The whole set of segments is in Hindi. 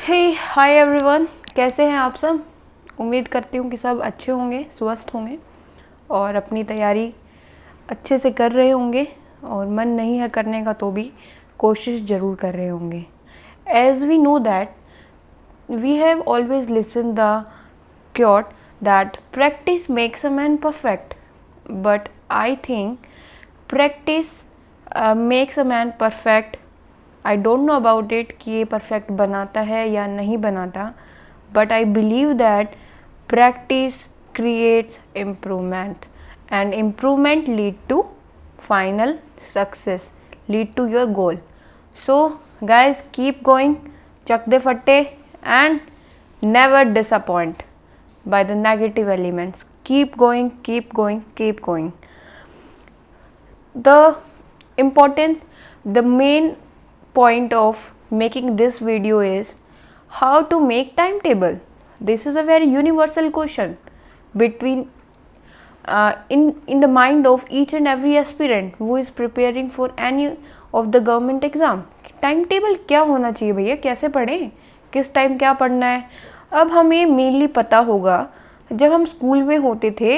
हे हाय एवरीवन, कैसे हैं आप सब। उम्मीद करती हूँ कि सब अच्छे होंगे, स्वस्थ होंगे और अपनी तैयारी अच्छे से कर रहे होंगे और मन नहीं है करने का तो भी कोशिश ज़रूर कर रहे होंगे। As we know that we have always listen the quote that practice makes a man perfect, but I think practice makes a man perfect. I don't know about it कि ये परफेक्ट बनाता है या नहीं बनाता, but I believe that practice creates improvement and improvement lead to final success, lead to your goal. So guys, keep going, chuck the fatte and never disappoint by the negative elements. Keep going, keep going, keep going. The main point of making this video is how to make timetable. This is a very universal question between in the mind of each and every aspirant who is preparing for any of the government exam. Time table क्या होना चाहिए भैया, कैसे पढ़ें, किस टाइम क्या पढ़ना है. अब हमें मेनली पता होगा जब हम स्कूल में होते थे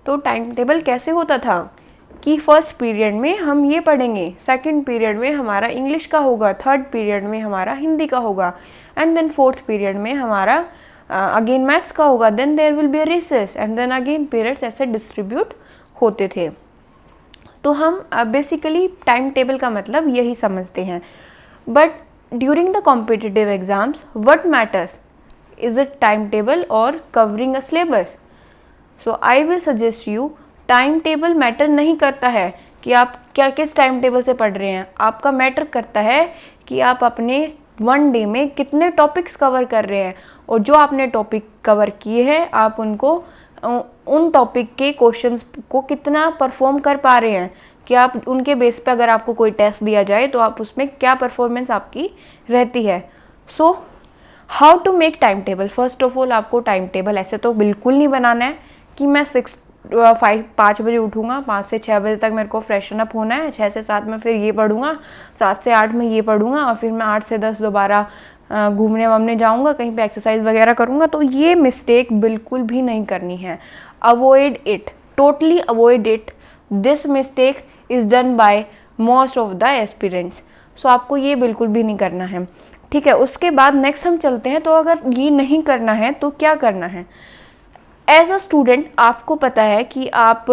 तो टाइम टेबल कैसे होता था कि फर्स्ट पीरियड में हम ये पढ़ेंगे, सेकंड पीरियड में हमारा इंग्लिश का होगा, थर्ड पीरियड में हमारा हिंदी का होगा एंड देन फोर्थ पीरियड में हमारा अगेन मैथ्स का होगा, then there will be a recess and then again periods ऐसे डिस्ट्रीब्यूट होते थे. तो हम बेसिकली टाइम टेबल का मतलब यही समझते हैं. But during the competitive exams what matters, is it time table और covering a syllabus. So I will suggest you, time table matter नहीं करता है कि आप क्या किस टाइम टेबल से पढ़ रहे हैं. आपका मैटर करता है कि आप अपने वन डे में कितने टॉपिक्स कवर कर रहे हैं और जो आपने टॉपिक कवर किए हैं आप उनको उन टॉपिक के क्वेश्चंस को कितना परफॉर्म कर पा रहे हैं कि आप उनके बेस पे अगर आपको कोई टेस्ट दिया जाए तो आप उसमें क्या परफॉर्मेंस आपकी रहती है. So how to make time table. First of all आपको टाइम टेबल ऐसे तो बिल्कुल नहीं बनाना है कि मैं 5 बजे उठूँगा, 5 से 6 बजे तक मेरे को फ्रेशन अप होना है, 6 से 7 में फिर ये पढ़ूँगा, 7 से 8 में ये पढ़ूँगा और फिर मैं 8 से 10 दोबारा घूमने वामने जाऊँगा, कहीं पे एक्सरसाइज वगैरह करूँगा. तो ये मिस्टेक बिल्कुल भी नहीं करनी है. Avoid it, totally avoid it. This mistake is done by most of the aspirants. So आपको ये बिल्कुल भी नहीं करना है. ठीक है, उसके बाद नेक्स्ट हम चलते हैं. तो अगर ये नहीं करना है तो क्या करना है. एज अ स्टूडेंट आपको पता है कि आप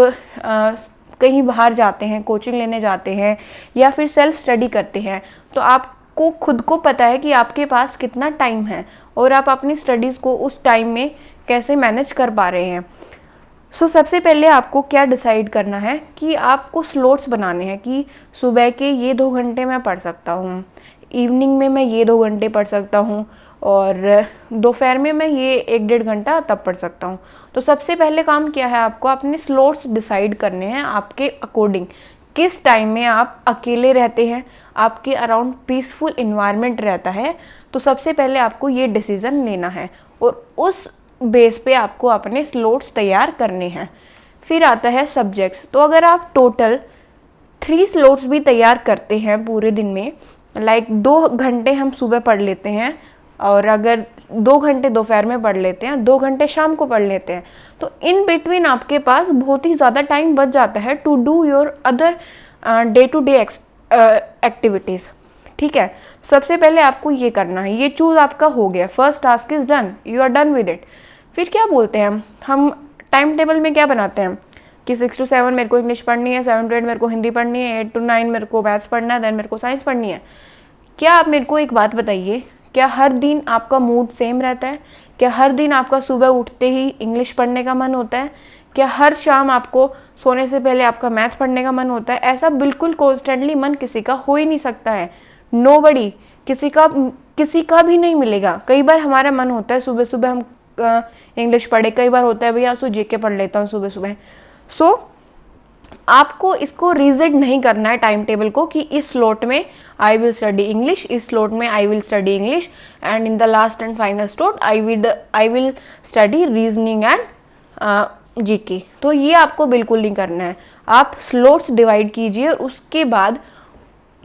कहीं बाहर जाते हैं, कोचिंग लेने जाते हैं या फिर सेल्फ स्टडी करते हैं, तो आपको खुद को पता है कि आपके पास कितना टाइम है और आप अपनी स्टडीज़ को उस टाइम में कैसे मैनेज कर पा रहे हैं. सो सबसे पहले आपको क्या डिसाइड करना है कि आपको स्लॉट्स बनाने हैं कि सुबह के ये 2 घंटे मैं पढ़ सकता हूँ, इवनिंग में मैं ये 2 घंटे पढ़ सकता हूँ और दोपहर में मैं ये 1-1.5 घंटा तब पढ़ सकता हूँ. तो सबसे पहले काम क्या है, आपको अपने स्लॉट्स डिसाइड करने हैं आपके अकॉर्डिंग. किस टाइम में आप अकेले रहते हैं, आपके अराउंड पीसफुल इन्वायरमेंट रहता है, तो सबसे पहले आपको ये डिसीज़न लेना है और उस बेस पे आपको अपने स्लॉट्स तैयार करने हैं. फिर आता है सब्जेक्ट्स. तो अगर आप टोटल 3 स्लॉट्स भी तैयार करते हैं पूरे दिन में, लाइक 2 घंटे हम सुबह पढ़ लेते हैं और अगर 2 घंटे दोपहर में पढ़ लेते हैं, 2 घंटे शाम को पढ़ लेते हैं, तो इन बिटवीन आपके पास बहुत ही ज़्यादा टाइम बच जाता है to do your other day to day activities. ठीक है, सबसे पहले आपको ये करना है. ये चूज़ आपका हो गया, first task is done, you are done with it. फिर क्या बोलते हैं हम टाइम टेबल में क्या बनाते हैं कि 6 to 7 मेरे को इंग्लिश पढ़नी है, 7 to 8 मेरे को हिंदी पढ़नी है, 8 to 9 मेरे को मैथ्स पढ़ना है, देन मेरे को साइंस पढ़नी है. क्या आप मेरे को एक बात बताइए, क्या हर दिन आपका मूड सेम रहता है? क्या हर दिन आपका सुबह उठते ही इंग्लिश पढ़ने का मन होता है? क्या हर शाम आपको सोने से पहले आपका मैथ्स पढ़ने का मन होता है? ऐसा बिल्कुल कॉन्स्टेंटली मन किसी का हो ही नहीं सकता है. नोबडी, किसी का भी नहीं मिलेगा. कई बार हमारा मन होता है सुबह सुबह हम इंग्लिश पढ़े, कई बार होता है भैया तो जीके पढ़ लेता हूँ सुबह सुबह. सो आपको इसको रिजिड नहीं करना है टाइम टेबल को कि इस स्लॉट में आई विल स्टडी इंग्लिश, इस स्लॉट में I will study English and in the last and final slot I will study reasoning and GK. तो ये आपको बिल्कुल नहीं करना है. आप स्लॉट्स डिवाइड कीजिए, उसके बाद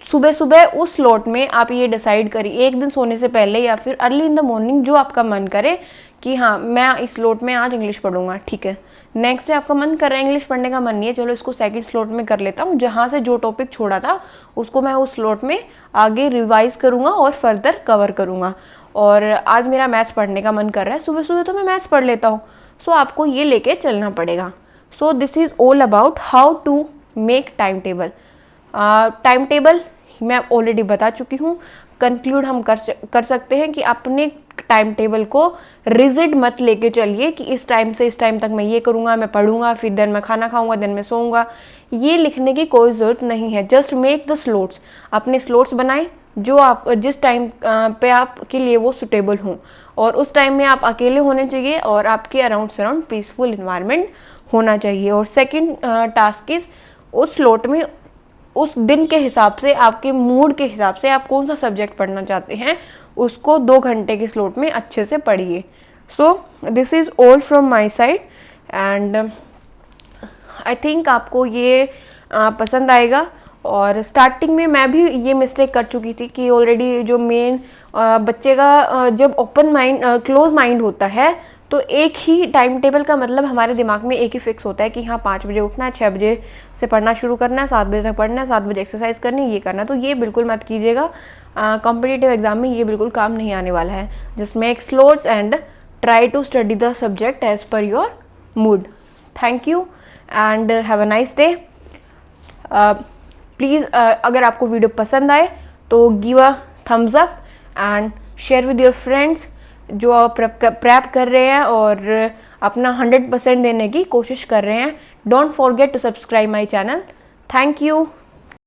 सुबह सुबह उस स्लॉट में आप ये डिसाइड करिए, एक दिन सोने से पहले या फिर अर्ली इन द मॉर्निंग, जो आपका मन करे कि हाँ मैं इस स्लॉट में आज इंग्लिश पढ़ूंगा, ठीक है। नेक्स्ट डे आपका मन कर रहा है इंग्लिश पढ़ने का, मन नहीं है, चलो इसको सेकंड स्लॉट में कर लेता हूँ, जहाँ से जो टॉपिक छोड़ा था उसको मैं उस स्लॉट में आगे रिवाइज करूँगा और फर्दर कवर करूँगा। और आज मेरा मैथ्स पढ़ने का मन कर रहा है, सुबह सुबह तो मैं मैथ्स पढ़ लेता हूँ। सो आपको ये लेके चलना पड़ेगा। So this is all about how to make time table. Time table मैं ऑलरेडी बता चुकी हूँ। कंक्लूड हम कर सकते हैं कि अपने टाइम टेबल को रिजिड मत लेके चलिए कि इस टाइम से इस टाइम तक मैं ये करूँगा, मैं पढ़ूंगा, फिर दिन में खाना खाऊंगा, दिन में सोऊंगा। ये लिखने की कोई ज़रूरत नहीं है। जस्ट मेक द स्लॉट्स, अपने स्लॉट्स बनाएं जो आप जिस टाइम पे आपके लिए वो सुटेबल हों, और उस टाइम में आप अकेले होने चाहिए और आपके अराउंड सराउंड पीसफुल इन्वायरमेंट होना चाहिए। और सेकंड टास्क इज उस स्लॉट में उस दिन के हिसाब से, आपके मूड के हिसाब से आप कौन सा सब्जेक्ट पढ़ना चाहते हैं उसको 2 घंटे के स्लॉट में अच्छे से पढ़िए। सो this is all from my side and I think आपको ये पसंद आएगा। और स्टार्टिंग में मैं भी ये मिस्टेक कर चुकी थी कि ऑलरेडी जो मेन बच्चे का जब ओपन माइंड क्लोज माइंड होता है तो एक ही टाइम टेबल का मतलब हमारे दिमाग में एक ही फिक्स होता है कि हाँ 5 बजे उठना है, 6 बजे से पढ़ना शुरू करना है, 7 बजे तक पढ़ना है, 7 बजे एक्सरसाइज करनी है, ये करना। तो ये बिल्कुल मत कीजिएगा, कॉम्पिटिटिव एग्जाम में ये बिल्कुल काम नहीं आने वाला है। Just make slots and try to study the subject as per your mood. Thank you and have a nice day. Please अगर आपको वीडियो पसंद आए तो give a thumbs up and share with your friends जो प्रेप कर रहे हैं और अपना 100% देने की कोशिश कर रहे हैं। Don't forget to subscribe my channel. Thank you.